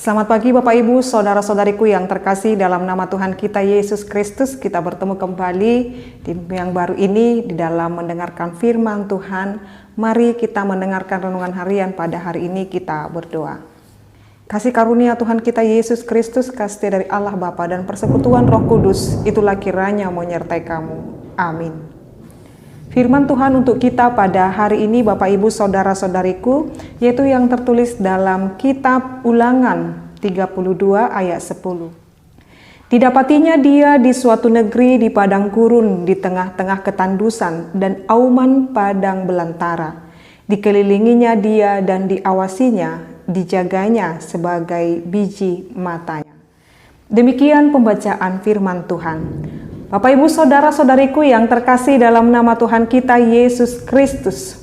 Selamat pagi Bapak Ibu, Saudara-saudariku yang terkasih dalam nama Tuhan kita Yesus Kristus. Kita bertemu kembali di minggu yang baru ini di dalam mendengarkan firman Tuhan. Mari kita mendengarkan renungan harian pada hari ini, kita berdoa. Kasih karunia Tuhan kita Yesus Kristus, kasih dari Allah Bapa dan persekutuan Roh Kudus, itulah kiranya menyertai kamu. Amin. Firman Tuhan untuk kita pada hari ini Bapak Ibu Saudara-saudariku, yaitu yang tertulis dalam kitab Ulangan 32 ayat 10. Didapatinya dia di suatu negeri di padang gurun di tengah-tengah ketandusan dan auman padang belantara. Dikelilinginya dia dan diawasinya, dijaganya sebagai biji matanya. Demikian pembacaan firman Tuhan. Bapak Ibu Saudara-saudariku yang terkasih dalam nama Tuhan kita Yesus Kristus,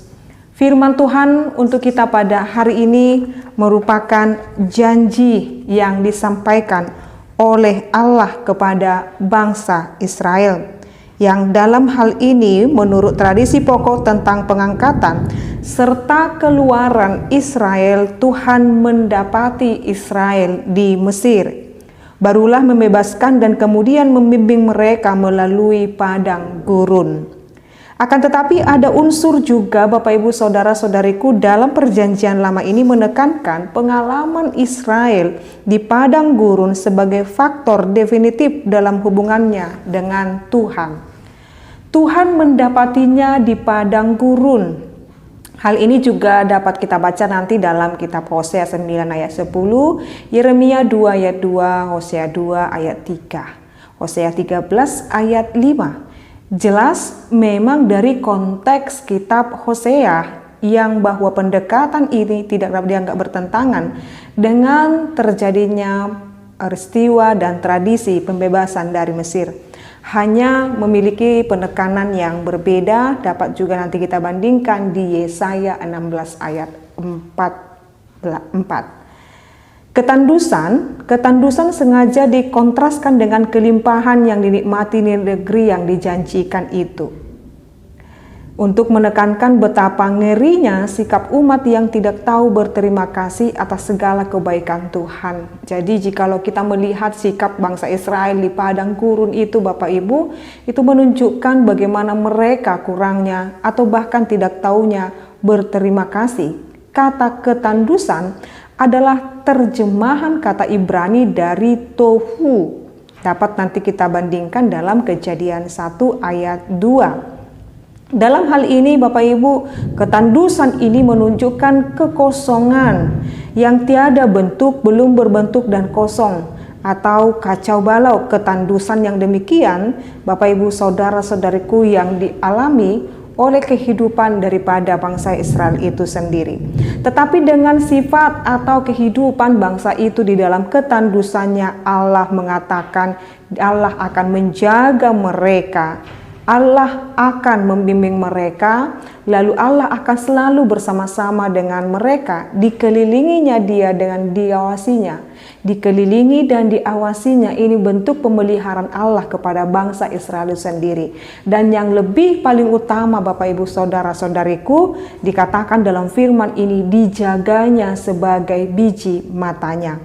firman Tuhan untuk kita pada hari ini merupakan janji yang disampaikan oleh Allah kepada bangsa Israel, yang dalam hal ini menurut tradisi pokok tentang pengangkatan serta keluaran Israel, Tuhan mendapati Israel di Mesir. Barulah membebaskan dan kemudian membimbing mereka melalui padang gurun. Akan tetapi ada unsur juga Bapak Ibu Saudara-saudariku dalam perjanjian lama ini menekankan pengalaman Israel di padang gurun sebagai faktor definitif dalam hubungannya dengan Tuhan. Tuhan mendapatinya di padang gurun. Hal ini juga dapat kita baca nanti dalam kitab Hosea 9 ayat 10, Yeremia 2 ayat 2, Hosea 2 ayat 3, Hosea 13 ayat 5. Jelas memang dari konteks kitab Hosea yang bahwa pendekatan ini tidak dapat dianggap bertentangan dengan terjadinya peristiwa dan tradisi pembebasan dari Mesir. Hanya memiliki penekanan yang berbeda, dapat juga nanti kita bandingkan di Yesaya 16 ayat 4. Ketandusan sengaja dikontraskan dengan kelimpahan yang dinikmati di negeri yang dijanjikan itu, untuk menekankan betapa ngerinya sikap umat yang tidak tahu berterima kasih atas segala kebaikan Tuhan. Jadi jikalau kita melihat sikap bangsa Israel di padang gurun itu Bapak Ibu, itu menunjukkan bagaimana mereka kurangnya atau bahkan tidak taunya berterima kasih. Kata ketandusan adalah terjemahan kata Ibrani dari tohu. Dapat nanti kita bandingkan dalam Kejadian 1 ayat 2. Dalam hal ini Bapak Ibu, ketandusan ini menunjukkan kekosongan yang tiada bentuk, belum berbentuk dan kosong, atau kacau balau. Ketandusan yang demikian Bapak Ibu Saudara-saudariku yang dialami oleh kehidupan daripada bangsa Israel itu sendiri. Tetapi dengan sifat atau kehidupan bangsa itu di dalam ketandusannya, Allah mengatakan Allah akan menjaga mereka, Allah akan membimbing mereka, lalu Allah akan selalu bersama-sama dengan mereka. Dikelilinginya dia dengan diawasinya. Dikelilingi dan diawasinya, ini bentuk pemeliharaan Allah kepada bangsa Israel sendiri. Dan yang lebih paling utama Bapak Ibu Saudara-saudariku, dikatakan dalam firman ini, dijaganya sebagai biji matanya.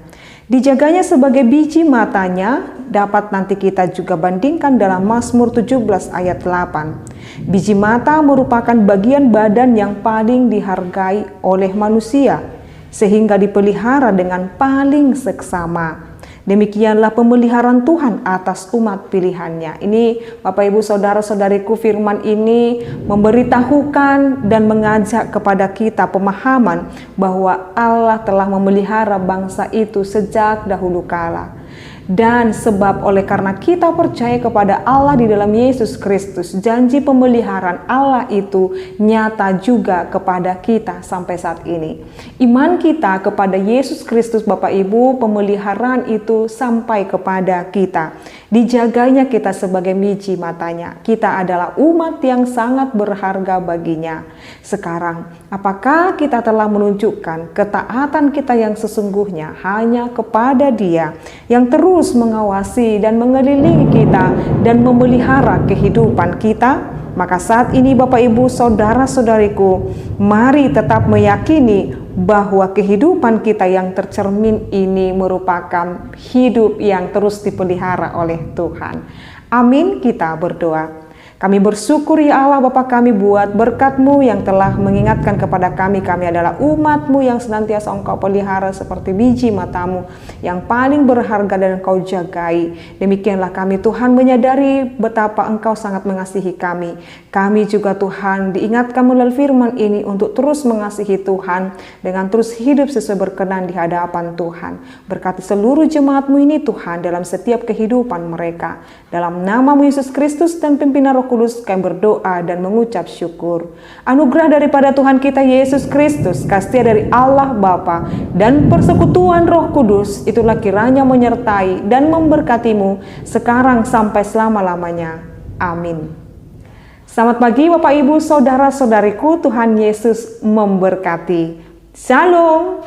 Dijaganya sebagai biji matanya dapat nanti kita juga bandingkan dalam Mazmur 17 ayat 8. Biji mata merupakan bagian badan yang paling dihargai oleh manusia, sehingga dipelihara dengan paling seksama. Demikianlah pemeliharaan Tuhan atas umat pilihannya. Ini Bapak Ibu Saudara-saudariku, firman ini memberitahukan dan mengajak kepada kita pemahaman bahwa Allah telah memelihara bangsa itu sejak dahulu kala. Dan sebab oleh karena kita percaya kepada Allah di dalam Yesus Kristus, janji pemeliharaan Allah itu nyata juga kepada kita sampai saat ini. Iman kita kepada Yesus Kristus Bapak Ibu, pemeliharaan itu sampai kepada kita. Dijaganya kita sebagai biji matanya. Kita adalah umat yang sangat berharga baginya. Sekarang, apakah kita telah menunjukkan ketaatan kita yang sesungguhnya hanya kepada Dia yang terus mengawasi dan mengelilingi kita dan memelihara kehidupan kita? Maka saat ini Bapak Ibu Saudara-saudariku, mari tetap meyakini bahwa kehidupan kita yang tercermin ini merupakan hidup yang terus dipelihara oleh Tuhan. Amin, kita berdoa. Kami bersyukur ya Allah Bapa kami buat berkat-Mu yang telah mengingatkan kepada kami adalah umat-Mu yang senantiasa Engkau pelihara seperti biji mata-Mu yang paling berharga dan Engkau jagai. Demikianlah kami Tuhan menyadari betapa Engkau sangat mengasihi kami. Kami juga Tuhan diingatkan melalui firman ini untuk terus mengasihi Tuhan dengan terus hidup sesuai berkenan di hadapan Tuhan. Berkati seluruh jemaat-Mu ini Tuhan dalam setiap kehidupan mereka. Dalam nama-Mu Yesus Kristus dan pimpinan Roh Kudus kami berdoa dan mengucap syukur. Anugerah daripada Tuhan kita Yesus Kristus, kasih dari Allah Bapa dan persekutuan Roh Kudus itulah kiranya menyertai dan memberkatimu sekarang sampai selama-lamanya. Amin. Selamat pagi Bapak Ibu Saudara-saudariku, Tuhan Yesus memberkati. Shalom.